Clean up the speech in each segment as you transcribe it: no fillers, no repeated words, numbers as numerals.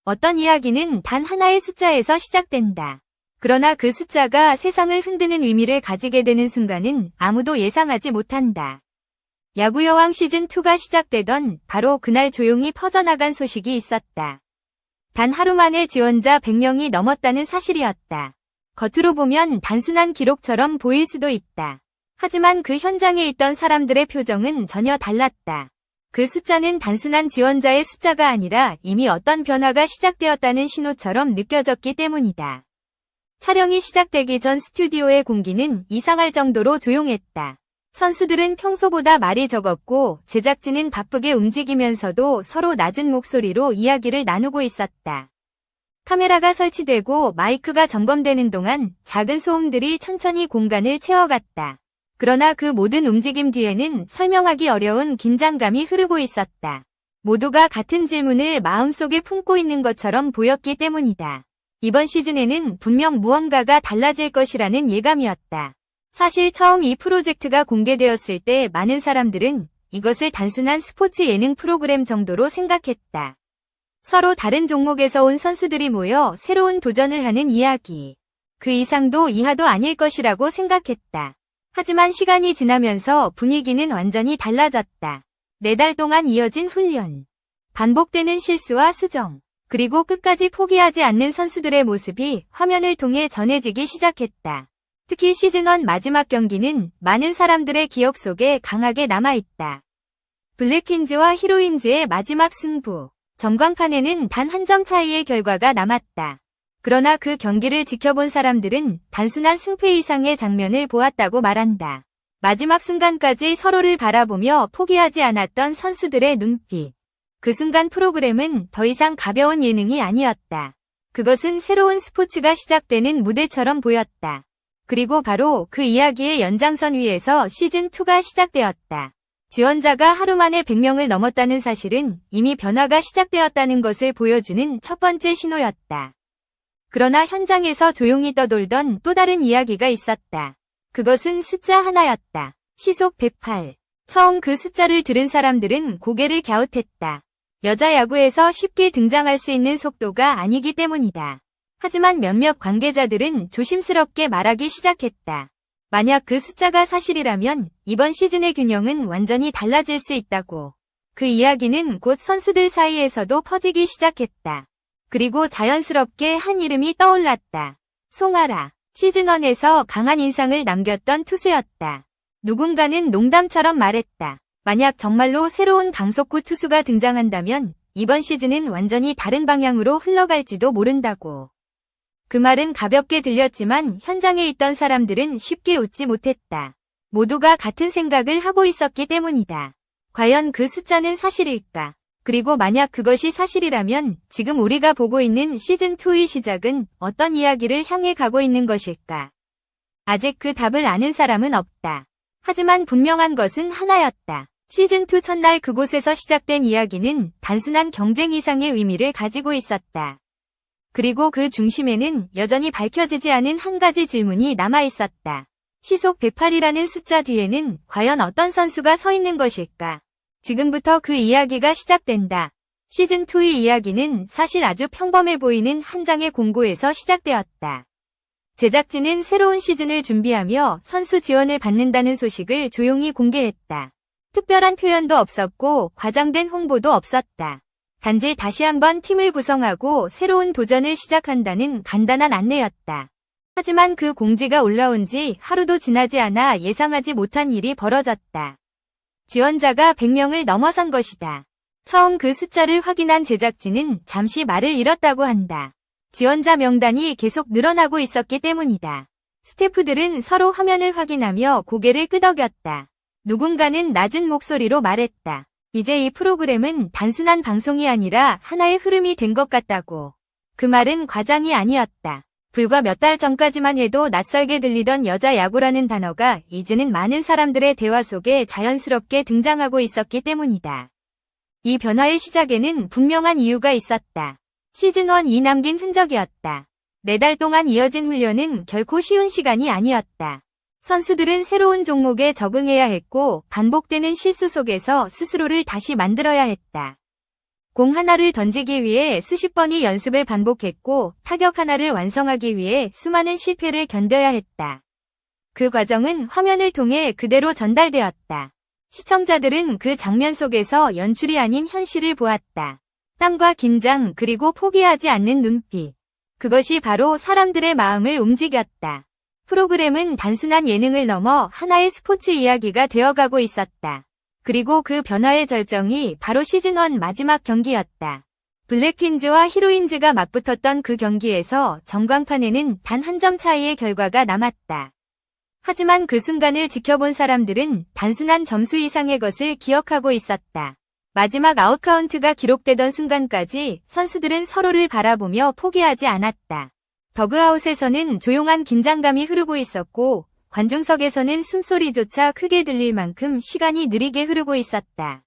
어떤 이야기는 단 하나의 숫자에서 시작된다. 그러나 그 숫자가 세상을 흔드는 의미를 가지게 되는 순간은 아무도 예상하지 못한다. 야구여왕 시즌2가 시작되던 바로 그날 조용히 퍼져나간 소식이 있었다. 단 하루 만에 지원자 100명이 넘었다는 사실이었다. 겉으로 보면 단순한 기록처럼 보일 수도 있다. 하지만 그 현장에 있던 사람들의 표정은 전혀 달랐다. 그 숫자는 단순한 지원자의 숫자가 아니라 이미 어떤 변화가 시작되었다는 신호처럼 느껴졌기 때문이다. 촬영이 시작되기 전 스튜디오의 공기는 이상할 정도로 조용했다. 선수들은 평소보다 말이 적었고 제작진은 바쁘게 움직이면서도 서로 낮은 목소리로 이야기를 나누고 있었다. 카메라가 설치되고 마이크가 점검되는 동안 작은 소음들이 천천히 공간을 채워갔다. 그러나 그 모든 움직임 뒤에는 설명하기 어려운 긴장감이 흐르고 있었다. 모두가 같은 질문을 마음속에 품고 있는 것처럼 보였기 때문이다. 이번 시즌에는 분명 무언가가 달라질 것이라는 예감이었다. 사실 처음 이 프로젝트가 공개되었을 때 많은 사람들은 이것을 단순한 스포츠 예능 프로그램 정도로 생각했다. 서로 다른 종목에서 온 선수들이 모여 새로운 도전을 하는 이야기. 그 이상도 이하도 아닐 것이라고 생각했다. 하지만 시간이 지나면서 분위기는 완전히 달라졌다. 4달 동안 이어진 훈련, 반복되는 실수와 수정, 그리고 끝까지 포기하지 않는 선수들의 모습이 화면을 통해 전해지기 시작했다. 특히 시즌1 마지막 경기는 많은 사람들의 기억 속에 강하게 남아있다. 블랙퀸즈와 히로인즈의 마지막 승부. 전광판에는 단 한 점 차이의 결과가 남았다. 그러나 그 경기를 지켜본 사람들은 단순한 승패 이상의 장면을 보았다고 말한다. 마지막 순간까지 서로를 바라보며 포기하지 않았던 선수들의 눈빛. 그 순간 프로그램은 더 이상 가벼운 예능이 아니었다. 그것은 새로운 스포츠가 시작되는 무대처럼 보였다. 그리고 바로 그 이야기의 연장선 위에서 시즌2가 시작되었다. 지원자가 하루 만에 100명을 넘었다는 사실은 이미 변화가 시작되었다는 것을 보여주는 첫 번째 신호였다. 그러나 현장에서 조용히 떠돌던 또 다른 이야기가 있었다. 그것은 숫자 하나였다. 시속 108. 처음 그 숫자를 들은 사람들은 고개를 갸웃했다. 여자 야구에서 쉽게 등장할 수 있는 속도가 아니기 때문이다. 하지만 몇몇 관계자들은 조심스럽게 말하기 시작했다. 만약 그 숫자가 사실이라면 이번 시즌의 균형은 완전히 달라질 수 있다고. 그 이야기는 곧 선수들 사이에서도 퍼지기 시작했다. 그리고 자연스럽게 한 이름이 떠올랐다. 송하라. 시즌1에서 강한 인상을 남겼던 투수였다. 누군가는 농담처럼 말했다. 만약 정말로 새로운 강속구 투수가 등장한다면 이번 시즌은 완전히 다른 방향으로 흘러갈지도 모른다고. 그 말은 가볍게 들렸지만 현장에 있던 사람들은 쉽게 웃지 못했다. 모두가 같은 생각을 하고 있었기 때문이다. 과연 그 숫자는 사실일까? 그리고 만약 그것이 사실이라면 지금 우리가 보고 있는 시즌2의 시작은 어떤 이야기를 향해 가고 있는 것일까? 아직 그 답을 아는 사람은 없다. 하지만 분명한 것은 하나였다. 시즌2 첫날 그곳에서 시작된 이야기는 단순한 경쟁 이상의 의미를 가지고 있었다. 그리고 그 중심에는 여전히 밝혀지지 않은 한 가지 질문이 남아있었다. 시속 108이라는 숫자 뒤에는 과연 어떤 선수가 서 있는 것일까? 지금부터 그 이야기가 시작된다. 시즌2의 이야기는 사실 아주 평범해 보이는 한 장의 공고에서 시작되었다. 제작진은 새로운 시즌을 준비하며 선수 지원을 받는다는 소식을 조용히 공개했다. 특별한 표현도 없었고 과장된 홍보도 없었다. 단지 다시 한번 팀을 구성하고 새로운 도전을 시작한다는 간단한 안내였다. 하지만 그 공지가 올라온 지 하루도 지나지 않아 예상하지 못한 일이 벌어졌다. 지원자가 100명을 넘어선 것이다. 처음 그 숫자를 확인한 제작진은 잠시 말을 잃었다고 한다. 지원자 명단이 계속 늘어나고 있었기 때문이다. 스태프들은 서로 화면을 확인하며 고개를 끄덕였다. 누군가는 낮은 목소리로 말했다. 이제 이 프로그램은 단순한 방송이 아니라 하나의 흐름이 된 것 같다고. 그 말은 과장이 아니었다. 불과 몇 달 전까지만 해도 낯설게 들리던 여자 야구라는 단어가 이제는 많은 사람들의 대화 속에 자연스럽게 등장하고 있었기 때문이다. 이 변화의 시작에는 분명한 이유가 있었다. 시즌1이 남긴 흔적이었다. 4달 동안 이어진 훈련은 결코 쉬운 시간이 아니었다. 선수들은 새로운 종목에 적응해야 했고 반복되는 실수 속에서 스스로를 다시 만들어야 했다. 공 하나를 던지기 위해 수십 번의 연습을 반복했고 타격 하나를 완성하기 위해 수많은 실패를 견뎌야 했다. 그 과정은 화면을 통해 그대로 전달되었다. 시청자들은 그 장면 속에서 연출이 아닌 현실을 보았다. 땀과 긴장 그리고 포기하지 않는 눈빛. 그것이 바로 사람들의 마음을 움직였다. 프로그램은 단순한 예능을 넘어 하나의 스포츠 이야기가 되어가고 있었다. 그리고 그 변화의 절정이 바로 시즌1 마지막 경기였다. 블랙퀸즈와 히로인즈가 맞붙었던 그 경기에서 전광판에는 단 한 점 차이의 결과가 남았다. 하지만 그 순간을 지켜본 사람들은 단순한 점수 이상의 것을 기억하고 있었다. 마지막 아웃카운트가 기록되던 순간까지 선수들은 서로를 바라보며 포기하지 않았다. 더그아웃에서는 조용한 긴장감이 흐르고 있었고 관중석에서는 숨소리조차 크게 들릴 만큼 시간이 느리게 흐르고 있었다.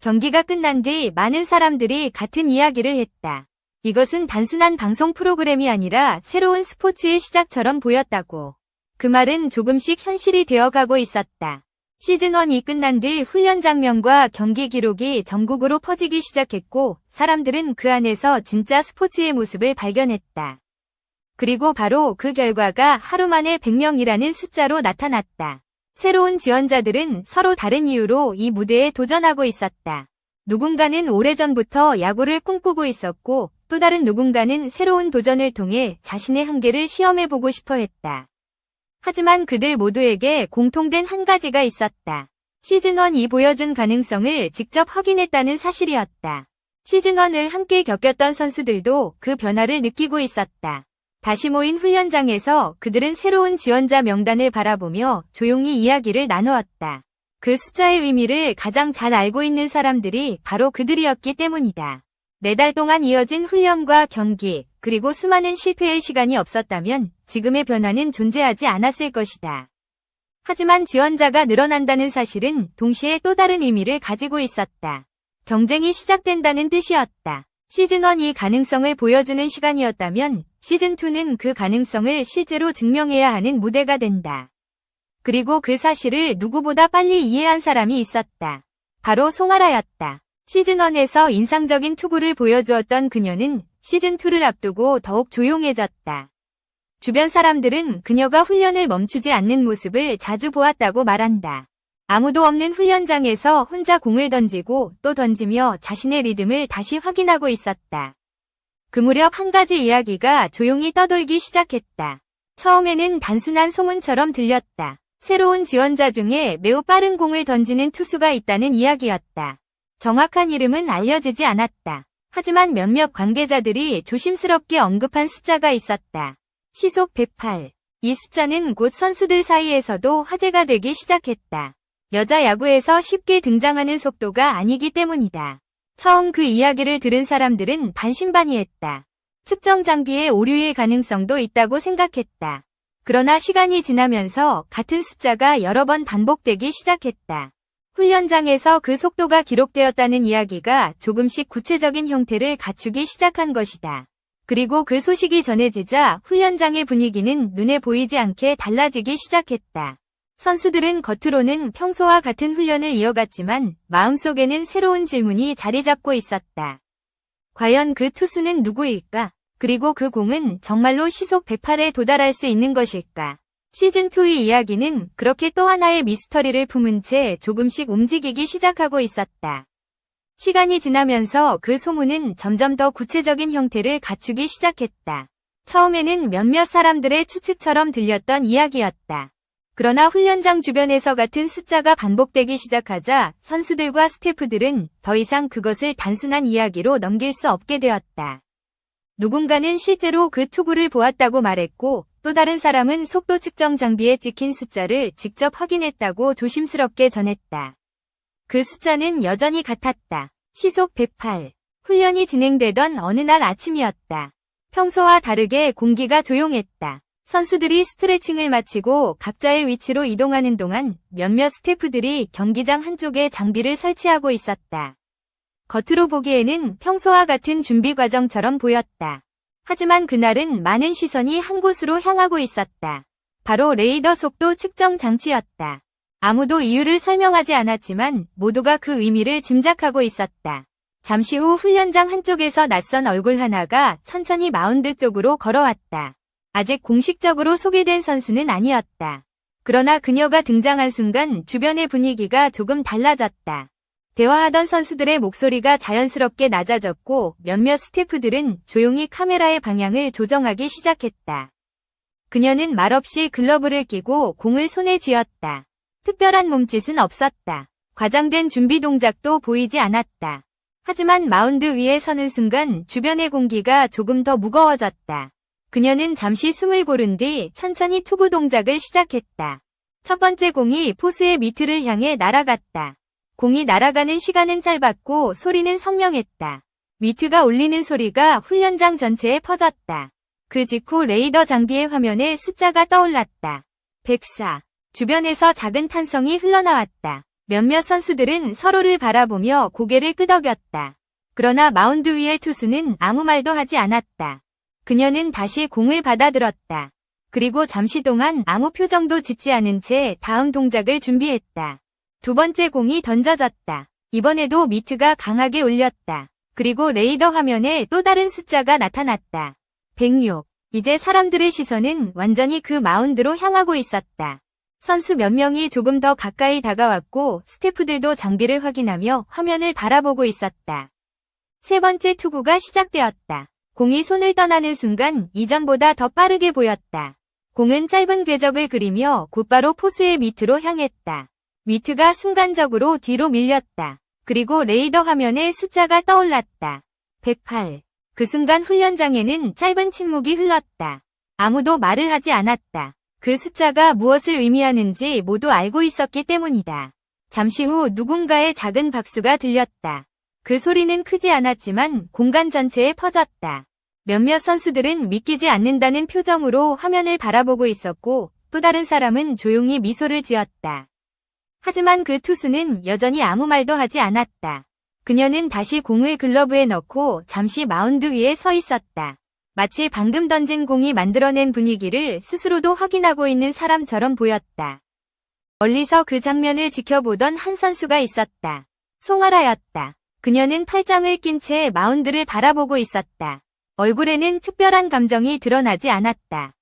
경기가 끝난 뒤 많은 사람들이 같은 이야기를 했다. 이것은 단순한 방송 프로그램이 아니라 새로운 스포츠의 시작처럼 보였다고. 그 말은 조금씩 현실이 되어가고 있었다. 시즌1이 끝난 뒤 훈련 장면과 경기 기록이 전국으로 퍼지기 시작했고 사람들은 그 안에서 진짜 스포츠의 모습을 발견했다. 그리고 바로 그 결과가 하루 만에 100명이라는 숫자로 나타났다. 새로운 지원자들은 서로 다른 이유로 이 무대에 도전하고 있었다. 누군가는 오래전부터 야구를 꿈꾸고 있었고 또 다른 누군가는 새로운 도전을 통해 자신의 한계를 시험해보고 싶어 했다. 하지만 그들 모두에게 공통된 한 가지가 있었다. 시즌1이 보여준 가능성을 직접 확인했다는 사실이었다. 시즌1을 함께 겪었던 선수들도 그 변화를 느끼고 있었다. 다시 모인 훈련장에서 그들은 새로운 지원자 명단을 바라보며 조용히 이야기를 나누었다. 그 숫자의 의미를 가장 잘 알고 있는 사람들이 바로 그들이었기 때문이다. 4달 동안 이어진 훈련과 경기, 그리고 수많은 실패의 시간이 없었다면 지금의 변화는 존재하지 않았을 것이다. 하지만 지원자가 늘어난다는 사실은 동시에 또 다른 의미를 가지고 있었다. 경쟁이 시작된다는 뜻이었다. 시즌1이 가능성을 보여주는 시간이었다면 시즌2는 그 가능성을 실제로 증명해야 하는 무대가 된다. 그리고 그 사실을 누구보다 빨리 이해한 사람이 있었다. 바로 송하라였다. 시즌1에서 인상적인 투구를 보여주었던 그녀는 시즌2를 앞두고 더욱 조용해졌다. 주변 사람들은 그녀가 훈련을 멈추지 않는 모습을 자주 보았다고 말한다. 아무도 없는 훈련장에서 혼자 공을 던지고 또 던지며 자신의 리듬을 다시 확인하고 있었다. 그 무렵 한 가지 이야기가 조용히 떠돌기 시작했다. 처음에는 단순한 소문처럼 들렸다. 새로운 지원자 중에 매우 빠른 공을 던지는 투수가 있다는 이야기였다. 정확한 이름은 알려지지 않았다. 하지만 몇몇 관계자들이 조심스럽게 언급한 숫자가 있었다. 시속 108. 이 숫자는 곧 선수들 사이에서도 화제가 되기 시작했다. 여자 야구에서 쉽게 등장하는 속도가 아니기 때문이다. 처음 그 이야기를 들은 사람들은 반신반의했다. 측정 장비의 오류일 가능성도 있다고 생각했다. 그러나 시간이 지나면서 같은 숫자가 여러 번 반복되기 시작했다. 훈련장에서 그 속도가 기록되었다는 이야기가 조금씩 구체적인 형태를 갖추기 시작한 것이다. 그리고 그 소식이 전해지자 훈련장의 분위기는 눈에 보이지 않게 달라지기 시작했다. 선수들은 겉으로는 평소와 같은 훈련을 이어갔지만 마음속에는 새로운 질문이 자리 잡고 있었다. 과연 그 투수는 누구일까? 그리고 그 공은 정말로 시속 108에 도달할 수 있는 것일까? 시즌2의 이야기는 그렇게 또 하나의 미스터리를 품은 채 조금씩 움직이기 시작하고 있었다. 시간이 지나면서 그 소문은 점점 더 구체적인 형태를 갖추기 시작했다. 처음에는 몇몇 사람들의 추측처럼 들렸던 이야기였다. 그러나 훈련장 주변에서 같은 숫자가 반복되기 시작하자 선수들과 스태프들은 더 이상 그것을 단순한 이야기로 넘길 수 없게 되었다. 누군가는 실제로 그 투구를 보았다고 말했고 또 다른 사람은 속도 측정 장비에 찍힌 숫자를 직접 확인했다고 조심스럽게 전했다. 그 숫자는 여전히 같았다. 시속 108. 훈련이 진행되던 어느 날 아침이었다. 평소와 다르게 공기가 조용했다. 선수들이 스트레칭을 마치고 각자의 위치로 이동하는 동안 몇몇 스태프들이 경기장 한쪽에 장비를 설치하고 있었다. 겉으로 보기에는 평소와 같은 준비 과정처럼 보였다. 하지만 그날은 많은 시선이 한 곳으로 향하고 있었다. 바로 레이더 속도 측정 장치였다. 아무도 이유를 설명하지 않았지만 모두가 그 의미를 짐작하고 있었다. 잠시 후 훈련장 한쪽에서 낯선 얼굴 하나가 천천히 마운드 쪽으로 걸어왔다. 아직 공식적으로 소개된 선수는 아니었다. 그러나 그녀가 등장한 순간 주변의 분위기가 조금 달라졌다. 대화하던 선수들의 목소리가 자연스럽게 낮아졌고 몇몇 스태프들은 조용히 카메라의 방향을 조정하기 시작했다. 그녀는 말없이 글러브를 끼고 공을 손에 쥐었다. 특별한 몸짓은 없었다. 과장된 준비 동작도 보이지 않았다. 하지만 마운드 위에 서는 순간 주변의 공기가 조금 더 무거워졌다. 그녀는 잠시 숨을 고른 뒤 천천히 투구 동작을 시작했다. 첫 번째 공이 포수의 미트를 향해 날아갔다. 공이 날아가는 시간은 짧았고 소리는 선명했다. 미트가 울리는 소리가 훈련장 전체에 퍼졌다. 그 직후 레이더 장비의 화면에 숫자가 떠올랐다. 104. 주변에서 작은 탄성이 흘러나왔다. 몇몇 선수들은 서로를 바라보며 고개를 끄덕였다. 그러나 마운드 위의 투수는 아무 말도 하지 않았다. 그녀는 다시 공을 받아들었다. 그리고 잠시 동안 아무 표정도 짓지 않은 채 다음 동작을 준비했다. 두 번째 공이 던져졌다. 이번에도 미트가 강하게 울렸다. 그리고 레이더 화면에 또 다른 숫자가 나타났다. 106. 이제 사람들의 시선은 완전히 그 마운드로 향하고 있었다. 선수 몇 명이 조금 더 가까이 다가왔고 스태프들도 장비를 확인하며 화면을 바라보고 있었다. 세 번째 투구가 시작되었다. 공이 손을 떠나는 순간 이전보다 더 빠르게 보였다. 공은 짧은 궤적을 그리며 곧바로 포수의 미트로 향했다. 미트가 순간적으로 뒤로 밀렸다. 그리고 레이더 화면에 숫자가 떠올랐다. 108. 그 순간 훈련장에는 짧은 침묵이 흘렀다. 아무도 말을 하지 않았다. 그 숫자가 무엇을 의미하는지 모두 알고 있었기 때문이다. 잠시 후 누군가의 작은 박수가 들렸다. 그 소리는 크지 않았지만 공간 전체에 퍼졌다. 몇몇 선수들은 믿기지 않는다는 표정으로 화면을 바라보고 있었고 또 다른 사람은 조용히 미소를 지었다. 하지만 그 투수는 여전히 아무 말도 하지 않았다. 그녀는 다시 공을 글러브에 넣고 잠시 마운드 위에 서 있었다. 마치 방금 던진 공이 만들어낸 분위기를 스스로도 확인하고 있는 사람처럼 보였다. 멀리서 그 장면을 지켜보던 한 선수가 있었다. 송아라였다. 그녀는 팔짱을 낀 채 마운드를 바라보고 있었다. 얼굴에는 특별한 감정이 드러나지 않았다.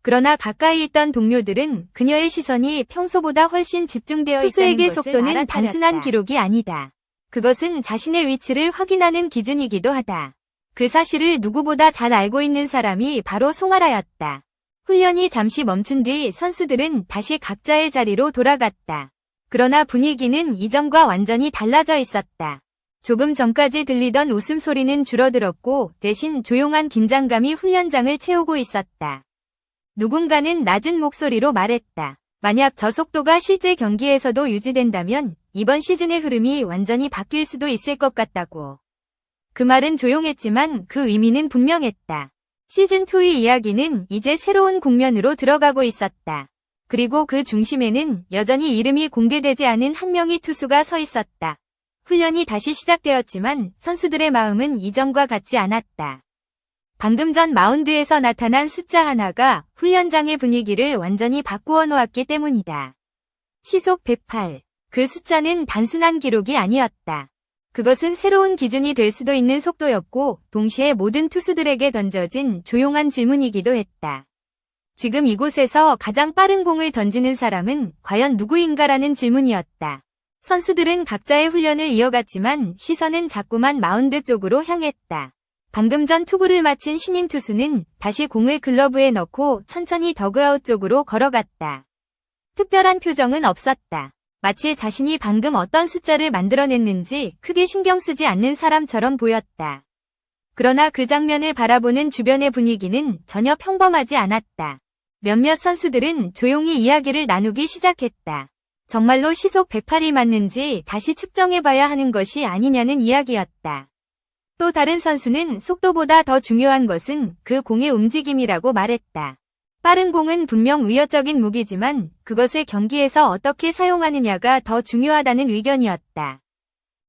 그러나 가까이 있던 동료들은 그녀의 시선이 평소보다 훨씬 집중되어 있다는 것을 속도는 알아차렸다. 단순한 기록이 아니다. 그것은 자신의 위치를 확인하는 기준이기도 하다. 그 사실을 누구보다 잘 알고 있는 사람이 바로 송아라였다. 훈련이 잠시 멈춘 뒤 선수들은 다시 각자의 자리로 돌아갔다. 그러나 분위기는 이전과 완전히 달라져 있었다. 조금 전까지 들리던 웃음소리는 줄어들었고 대신 조용한 긴장감이 훈련장을 채우고 있었다. 누군가는 낮은 목소리로 말했다. 만약 저 속도가 실제 경기에서도 유지된다면 이번 시즌의 흐름이 완전히 바뀔 수도 있을 것 같다고. 그 말은 조용했지만 그 의미는 분명했다. 시즌2의 이야기는 이제 새로운 국면으로 들어가고 있었다. 그리고 그 중심에는 여전히 이름이 공개되지 않은 한 명의 투수가 서 있었다. 훈련이 다시 시작되었지만 선수들의 마음은 이전과 같지 않았다. 방금 전 마운드에서 나타난 숫자 하나가 훈련장의 분위기를 완전히 바꾸어 놓았기 때문이다. 시속 108. 그 숫자는 단순한 기록이 아니었다. 그것은 새로운 기준이 될 수도 있는 속도였고 동시에 모든 투수들에게 던져진 조용한 질문이기도 했다. 지금 이곳에서 가장 빠른 공을 던지는 사람은 과연 누구인가라는 질문이었다. 선수들은 각자의 훈련을 이어갔지만 시선은 자꾸만 마운드 쪽으로 향했다. 방금 전 투구를 마친 신인 투수는 다시 공을 글러브에 넣고 천천히 더그아웃 쪽으로 걸어갔다. 특별한 표정은 없었다. 마치 자신이 방금 어떤 숫자를 만들어냈는지 크게 신경 쓰지 않는 사람처럼 보였다. 그러나 그 장면을 바라보는 주변의 분위기는 전혀 평범하지 않았다. 몇몇 선수들은 조용히 이야기를 나누기 시작했다. 정말로 시속 108이 맞는지 다시 측정해봐야 하는 것이 아니냐는 이야기였다. 또 다른 선수는 속도보다 더 중요한 것은 그 공의 움직임이라고 말했다. 빠른 공은 분명 위협적인 무기지만 그것을 경기에서 어떻게 사용하느냐가 더 중요하다는 의견이었다.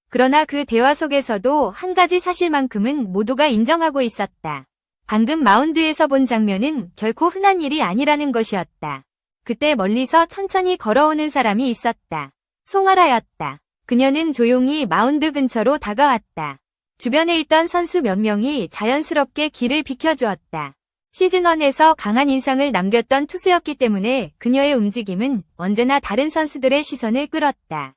그러나 그 대화 속에서도 한 가지 사실만큼은 모두가 인정하고 있었다. 방금 마운드에서 본 장면은 결코 흔한 일이 아니라는 것이었다. 그때 멀리서 천천히 걸어오는 사람이 있었다. 송아라였다. 그녀는 조용히 마운드 근처로 다가왔다. 주변에 있던 선수 몇 명이 자연스럽게 길을 비켜주었다. 시즌1에서 강한 인상을 남겼던 투수였기 때문에 그녀의 움직임은 언제나 다른 선수들의 시선을 끌었다.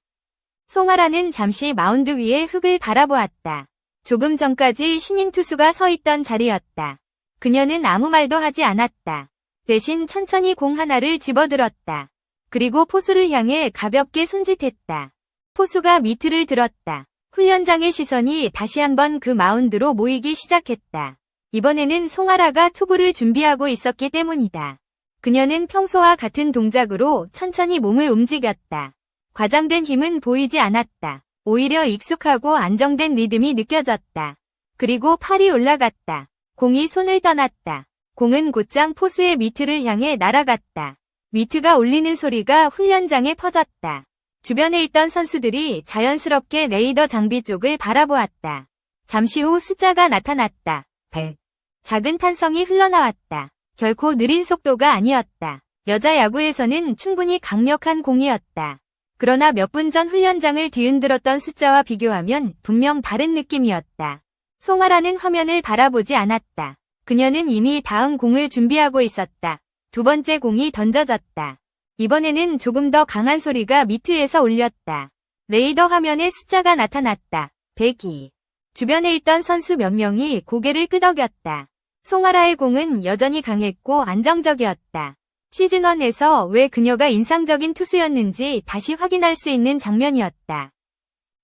송아라는 잠시 마운드 위의 흙을 바라보았다. 조금 전까지 신인 투수가 서 있던 자리였다. 그녀는 아무 말도 하지 않았다. 대신 천천히 공 하나를 집어들었다. 그리고 포수를 향해 가볍게 손짓했다. 포수가 미트를 들었다. 훈련장의 시선이 다시 한번 그 마운드로 모이기 시작했다. 이번에는 송아라가 투구를 준비하고 있었기 때문이다. 그녀는 평소와 같은 동작으로 천천히 몸을 움직였다. 과장된 힘은 보이지 않았다. 오히려 익숙하고 안정된 리듬이 느껴졌다. 그리고 팔이 올라갔다. 공이 손을 떠났다. 공은 곧장 포수의 미트를 향해 날아갔다. 미트가 울리는 소리가 훈련장에 퍼졌다. 주변에 있던 선수들이 자연스럽게 레이더 장비 쪽을 바라보았다. 잠시 후 숫자가 나타났다. 100. 작은 탄성이 흘러나왔다. 결코 느린 속도가 아니었다. 여자 야구에서는 충분히 강력한 공이었다. 그러나 몇 분 전 훈련장을 뒤흔들었던 숫자와 비교하면 분명 다른 느낌이었다. 송아라는 화면을 바라보지 않았다. 그녀는 이미 다음 공을 준비하고 있었다. 두 번째 공이 던져졌다. 이번에는 조금 더 강한 소리가 미트에서 울렸다. 레이더 화면에 숫자가 나타났다. 102. 주변에 있던 선수 몇 명이 고개를 끄덕였다. 송아라의 공은 여전히 강했고 안정적이었다. 시즌1에서 왜 그녀가 인상적인 투수였는지 다시 확인할 수 있는 장면이었다.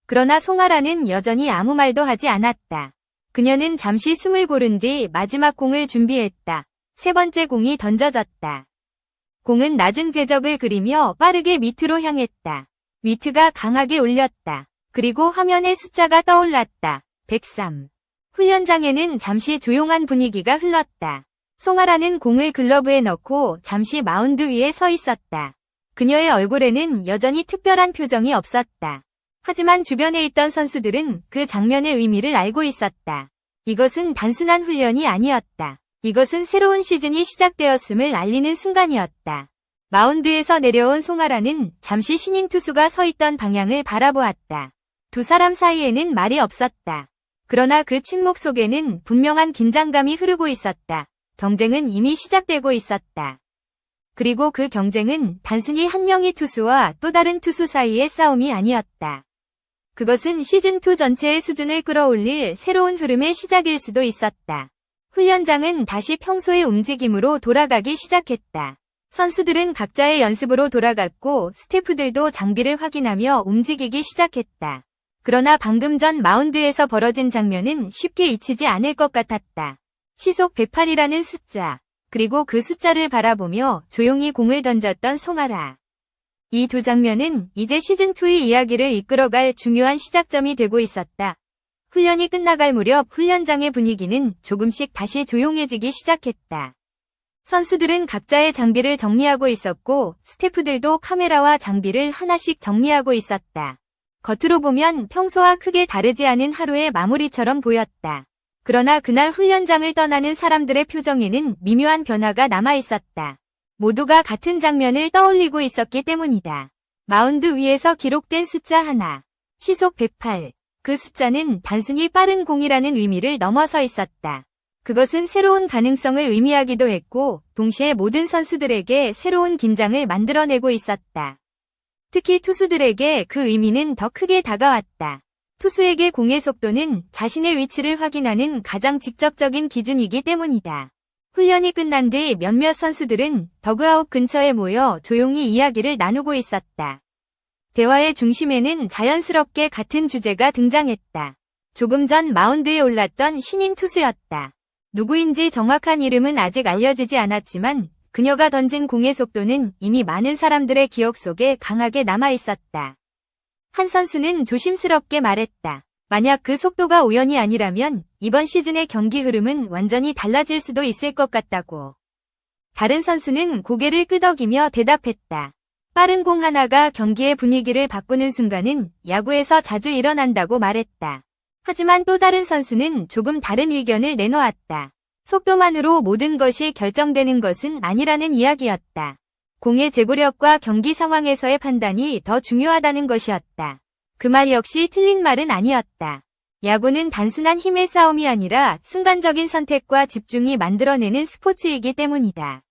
그러나 송아라는 여전히 아무 말도 하지 않았다. 그녀는 잠시 숨을 고른 뒤 마지막 공을 준비했다. 세 번째 공이 던져졌다. 공은 낮은 궤적을 그리며 빠르게 미트로 향했다. 미트가 강하게 울렸다. 그리고 화면에 숫자가 떠올랐다. 103. 훈련장에는 잠시 조용한 분위기가 흘렀다. 송아라는 공을 글러브에 넣고 잠시 마운드 위에 서 있었다. 그녀의 얼굴에는 여전히 특별한 표정이 없었다. 하지만 주변에 있던 선수들은 그 장면의 의미를 알고 있었다. 이것은 단순한 훈련이 아니었다. 이것은 새로운 시즌이 시작되었음을 알리는 순간이었다. 마운드에서 내려온 송아라는 잠시 신인 투수가 서 있던 방향을 바라보았다. 두 사람 사이에는 말이 없었다. 그러나 그 침묵 속에는 분명한 긴장감이 흐르고 있었다. 경쟁은 이미 시작되고 있었다. 그리고 그 경쟁은 단순히 한 명의 투수와 또 다른 투수 사이의 싸움이 아니었다. 그것은 시즌2 전체의 수준을 끌어올릴 새로운 흐름의 시작일 수도 있었다. 훈련장은 다시 평소의 움직임으로 돌아가기 시작했다. 선수들은 각자의 연습으로 돌아갔고 스태프들도 장비를 확인하며 움직이기 시작했다. 그러나 방금 전 마운드에서 벌어진 장면은 쉽게 잊히지 않을 것 같았다. 시속 108이라는 숫자, 그리고 그 숫자를 바라보며 조용히 공을 던졌던 송아라. 이 두 장면은 이제 시즌2의 이야기를 이끌어갈 중요한 시작점이 되고 있었다. 훈련이 끝나갈 무렵 훈련장의 분위기는 조금씩 다시 조용해지기 시작했다. 선수들은 각자의 장비를 정리하고 있었고 스태프들도 카메라와 장비를 하나씩 정리하고 있었다. 겉으로 보면 평소와 크게 다르지 않은 하루의 마무리처럼 보였다. 그러나 그날 훈련장을 떠나는 사람들의 표정에는 미묘한 변화가 남아 있었다. 모두가 같은 장면을 떠올리고 있었기 때문이다. 마운드 위에서 기록된 숫자 하나. 시속 108. 그 숫자는 단순히 빠른 공이라는 의미를 넘어서 있었다. 그것은 새로운 가능성을 의미하기도 했고 동시에 모든 선수들에게 새로운 긴장을 만들어내고 있었다. 특히 투수들에게 그 의미는 더 크게 다가왔다. 투수에게 공의 속도는 자신의 위치를 확인하는 가장 직접적인 기준이기 때문이다. 훈련이 끝난 뒤 몇몇 선수들은 더그아웃 근처에 모여 조용히 이야기를 나누고 있었다. 대화의 중심에는 자연스럽게 같은 주제가 등장했다. 조금 전 마운드에 올랐던 신인 투수였다. 누구인지 정확한 이름은 아직 알려지지 않았지만 그녀가 던진 공의 속도는 이미 많은 사람들의 기억 속에 강하게 남아 있었다. 한 선수는 조심스럽게 말했다. 만약 그 속도가 우연이 아니라면 이번 시즌의 경기 흐름은 완전히 달라질 수도 있을 것 같다고. 다른 선수는 고개를 끄덕이며 대답했다. 빠른 공 하나가 경기의 분위기를 바꾸는 순간은 야구에서 자주 일어난다고 말했다. 하지만 또 다른 선수는 조금 다른 의견을 내놓았다. 속도만으로 모든 것이 결정되는 것은 아니라는 이야기였다. 공의 제구력과 경기 상황에서의 판단이 더 중요하다는 것이었다. 그 말 역시 틀린 말은 아니었다. 야구는 단순한 힘의 싸움이 아니라 순간적인 선택과 집중이 만들어내는 스포츠이기 때문이다.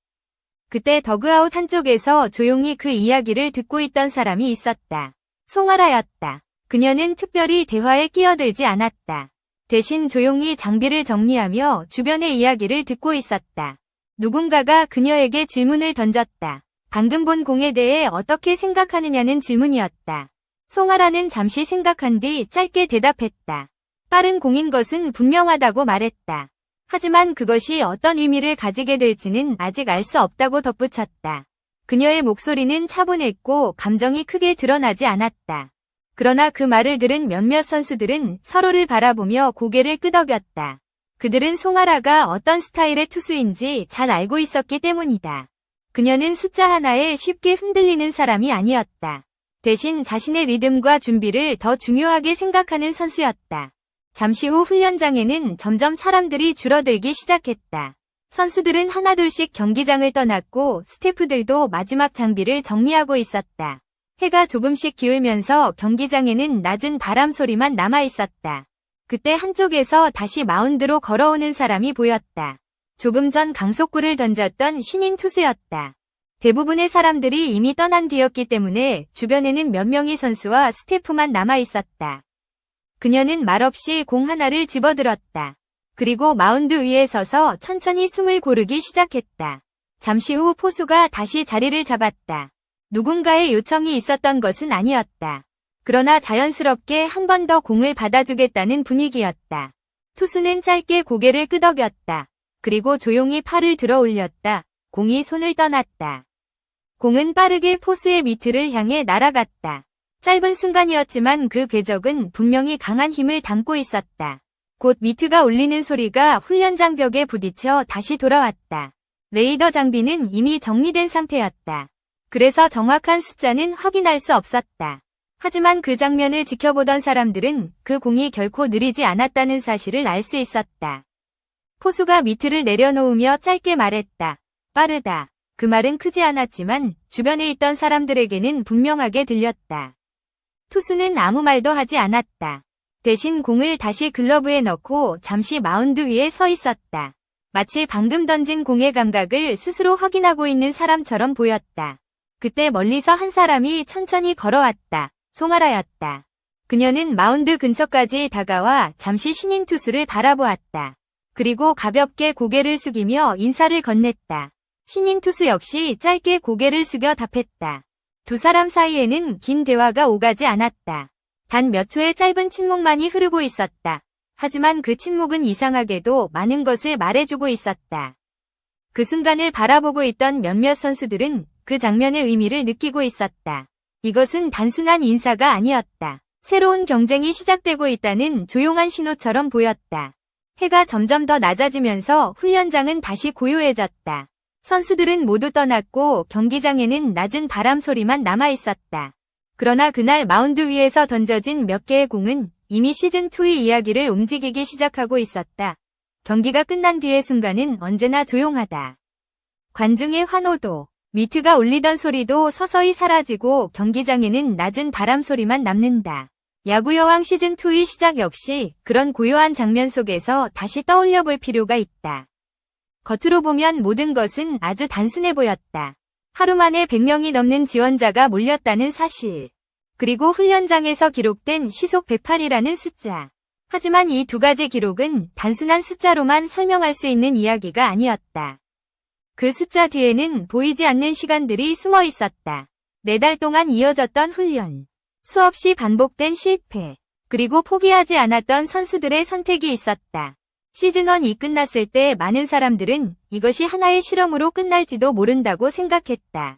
그때 더그아웃 한쪽에서 조용히 그 이야기를 듣고 있던 사람이 있었다. 송아라였다. 그녀는 특별히 대화에 끼어들지 않았다. 대신 조용히 장비를 정리하며 주변의 이야기를 듣고 있었다. 누군가가 그녀에게 질문을 던졌다. 방금 본 공에 대해 어떻게 생각하느냐는 질문이었다. 송아라는 잠시 생각한 뒤 짧게 대답했다. 빠른 공인 것은 분명하다고 말했다. 하지만 그것이 어떤 의미를 가지게 될지는 아직 알 수 없다고 덧붙였다. 그녀의 목소리는 차분했고 감정이 크게 드러나지 않았다. 그러나 그 말을 들은 몇몇 선수들은 서로를 바라보며 고개를 끄덕였다. 그들은 송아라가 어떤 스타일의 투수인지 잘 알고 있었기 때문이다. 그녀는 숫자 하나에 쉽게 흔들리는 사람이 아니었다. 대신 자신의 리듬과 준비를 더 중요하게 생각하는 선수였다. 잠시 후 훈련장에는 점점 사람들이 줄어들기 시작했다. 선수들은 하나둘씩 경기장을 떠났고 스태프들도 마지막 장비를 정리하고 있었다. 해가 조금씩 기울면서 경기장에는 낮은 바람 소리만 남아 있었다. 그때 한쪽에서 다시 마운드로 걸어오는 사람이 보였다. 조금 전 강속구를 던졌던 신인 투수였다. 대부분의 사람들이 이미 떠난 뒤였기 때문에 주변에는 몇 명의 선수와 스태프만 남아 있었다. 그녀는 말없이 공 하나를 집어들었다. 그리고 마운드 위에 서서 천천히 숨을 고르기 시작했다. 잠시 후 포수가 다시 자리를 잡았다. 누군가의 요청이 있었던 것은 아니었다. 그러나 자연스럽게 한 번 더 공을 받아주겠다는 분위기였다. 투수는 짧게 고개를 끄덕였다. 그리고 조용히 팔을 들어 올렸다. 공이 손을 떠났다. 공은 빠르게 포수의 미트를 향해 날아갔다. 짧은 순간이었지만 그 궤적은 분명히 강한 힘을 담고 있었다. 곧 미트가 울리는 소리가 훈련장 벽에 부딪혀 다시 돌아왔다. 레이더 장비는 이미 정리된 상태였다. 그래서 정확한 숫자는 확인할 수 없었다. 하지만 그 장면을 지켜보던 사람들은 그 공이 결코 느리지 않았다는 사실을 알 수 있었다. 포수가 미트를 내려놓으며 짧게 말했다. 빠르다. 그 말은 크지 않았지만 주변에 있던 사람들에게는 분명하게 들렸다. 투수는 아무 말도 하지 않았다. 대신 공을 다시 글러브에 넣고 잠시 마운드 위에 서 있었다. 마치 방금 던진 공의 감각을 스스로 확인하고 있는 사람처럼 보였다. 그때 멀리서 한 사람이 천천히 걸어왔다. 송아라였다. 그녀는 마운드 근처까지 다가와 잠시 신인 투수를 바라보았다. 그리고 가볍게 고개를 숙이며 인사를 건넸다. 신인 투수 역시 짧게 고개를 숙여 답했다. 두 사람 사이에는 긴 대화가 오가지 않았다. 단 몇 초의 짧은 침묵만이 흐르고 있었다. 하지만 그 침묵은 이상하게도 많은 것을 말해주고 있었다. 그 순간을 바라보고 있던 몇몇 선수들은 그 장면의 의미를 느끼고 있었다. 이것은 단순한 인사가 아니었다. 새로운 경쟁이 시작되고 있다는 조용한 신호처럼 보였다. 해가 점점 더 낮아지면서 훈련장은 다시 고요해졌다. 선수들은 모두 떠났고 경기장에는 낮은 바람 소리만 남아 있었다. 그러나 그날 마운드 위에서 던져진 몇 개의 공은 이미 시즌2의 이야기를 움직이기 시작하고 있었다. 경기가 끝난 뒤의 순간은 언제나 조용하다. 관중의 환호도, 미트가 울리던 소리도 서서히 사라지고 경기장에는 낮은 바람 소리만 남는다. 야구 여왕 시즌2의 시작 역시 그런 고요한 장면 속에서 다시 떠올려 볼 필요가 있다. 겉으로 보면 모든 것은 아주 단순해 보였다. 하루 만에 100명이 넘는 지원자가 몰렸다는 사실. 그리고 훈련장에서 기록된 시속 108이라는 숫자. 하지만 이 두 가지 기록은 단순한 숫자로만 설명할 수 있는 이야기가 아니었다. 그 숫자 뒤에는 보이지 않는 시간들이 숨어 있었다. 4달 동안 이어졌던 훈련. 수없이 반복된 실패. 그리고 포기하지 않았던 선수들의 선택이 있었다. 시즌1이 끝났을 때 많은 사람들은 이것이 하나의 실험으로 끝날지도 모른다고 생각했다.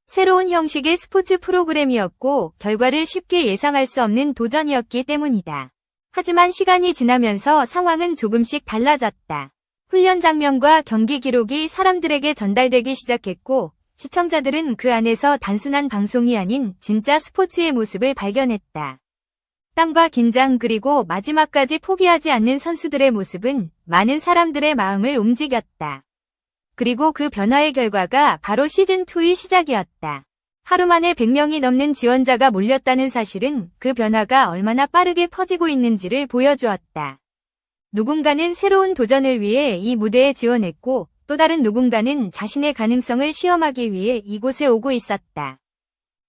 새로운 형식의 스포츠 프로그램이었고 결과를 쉽게 예상할 수 없는 도전이었기 때문이다. 하지만 시간이 지나면서 상황은 조금씩 달라졌다. 훈련 장면과 경기 기록이 사람들에게 전달되기 시작했고 시청자들은 그 안에서 단순한 방송이 아닌 진짜 스포츠의 모습을 발견했다. 땀과 긴장 그리고 마지막까지 포기하지 않는 선수들의 모습은 많은 사람들의 마음을 움직였다. 그리고 그 변화의 결과가 바로 시즌2의 시작이었다. 하루 만에 100명이 넘는 지원자가 몰렸다는 사실은 그 변화가 얼마나 빠르게 퍼지고 있는지를 보여주었다. 누군가는 새로운 도전을 위해 이 무대에 지원했고 또 다른 누군가는 자신의 가능성을 시험하기 위해 이곳에 오고 있었다.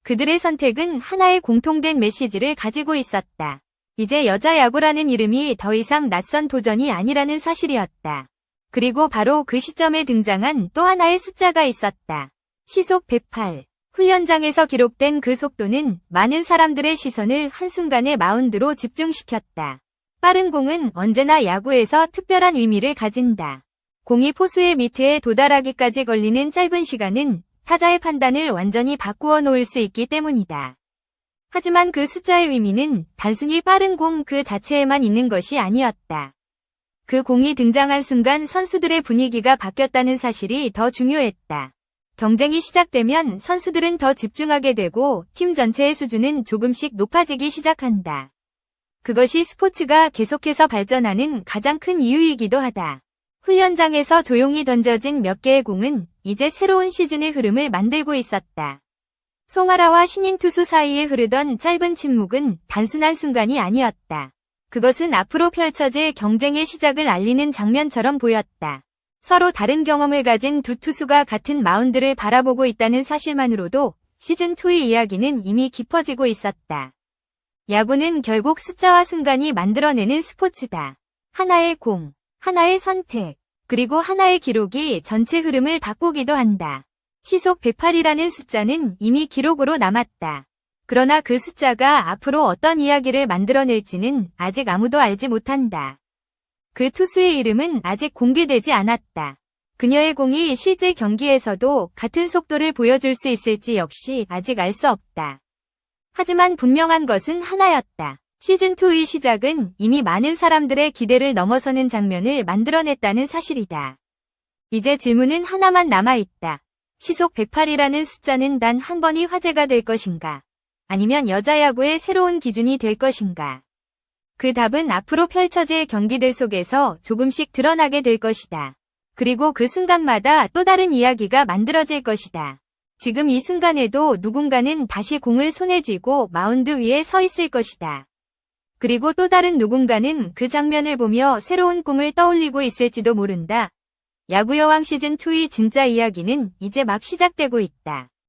그들의 선택은 하나의 공통된 메시지를 가지고 있었다. 이제 여자 야구라는 이름이 더 이상 낯선 도전이 아니라는 사실이었다. 그리고 바로 그 시점에 등장한 또 하나의 숫자가 있었다. 시속 108. 훈련장에서 기록된 그 속도는 많은 사람들의 시선을 한순간에 마운드로 집중시켰다. 빠른 공은 언제나 야구에서 특별한 의미를 가진다. 공이 포수의 미트에 도달하기까지 걸리는 짧은 시간은 타자의 판단을 완전히 바꾸어 놓을 수 있기 때문이다. 하지만 그 숫자의 의미는 단순히 빠른 공 그 자체에만 있는 것이 아니었다. 그 공이 등장한 순간 선수들의 분위기가 바뀌었다는 사실이 더 중요했다. 경쟁이 시작되면 선수들은 더 집중하게 되고 팀 전체의 수준은 조금씩 높아지기 시작한다. 그것이 스포츠가 계속해서 발전하는 가장 큰 이유이기도 하다. 훈련장에서 조용히 던져진 몇 개의 공은 이제 새로운 시즌의 흐름을 만들고 있었다. 송하라와 신인 투수 사이에 흐르던 짧은 침묵은 단순한 순간이 아니었다. 그것은 앞으로 펼쳐질 경쟁의 시작을 알리는 장면처럼 보였다. 서로 다른 경험을 가진 두 투수가 같은 마운드를 바라보고 있다는 사실만으로도 시즌2의 이야기는 이미 깊어지고 있었다. 야구는 결국 숫자와 순간이 만들어내는 스포츠다. 하나의 공, 하나의 선택, 그리고 하나의 기록이 전체 흐름을 바꾸기도 한다. 시속 108이라는 숫자는 이미 기록으로 남았다. 그러나 그 숫자가 앞으로 어떤 이야기를 만들어낼지는 아직 아무도 알지 못한다. 그 투수의 이름은 아직 공개되지 않았다. 그녀의 공이 실제 경기에서도 같은 속도를 보여줄 수 있을지 역시 아직 알 수 없다. 하지만 분명한 것은 하나였다. 시즌2의 시작은 이미 많은 사람들의 기대를 넘어서는 장면을 만들어냈다는 사실이다. 이제 질문은 하나만 남아있다. 시속 108이라는 숫자는 단 한 번이 화제가 될 것인가? 아니면 여자 야구의 새로운 기준이 될 것인가? 그 답은 앞으로 펼쳐질 경기들 속에서 조금씩 드러나게 될 것이다. 그리고 그 순간마다 또 다른 이야기가 만들어질 것이다. 지금 이 순간에도 누군가는 다시 공을 손에 쥐고 마운드 위에 서 있을 것이다. 그리고 또 다른 누군가는 그 장면을 보며 새로운 꿈을 떠올리고 있을지도 모른다. 야구 여왕 시즌2의 진짜 이야기는 이제 막 시작되고 있다.